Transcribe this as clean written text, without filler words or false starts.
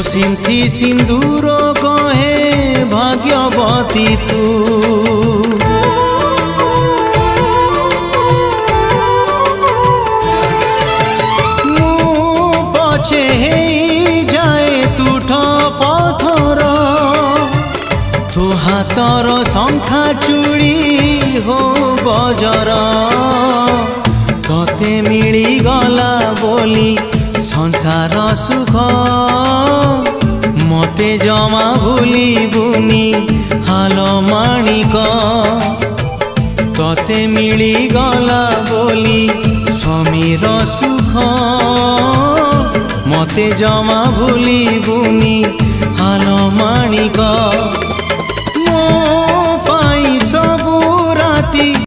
सिंथी सिंदूर कहे भाग्यवती तू मु पछे जाए तुठ पथर तू हाथर शंखा चूड़ी हो बजर तोते मिली गला बोली संसार सुख मते जमा भूली बुनी हाल माणिक तोते मिली गला बोली स्वामीर सुख मते जमा भूली बुनी हाल माणिक।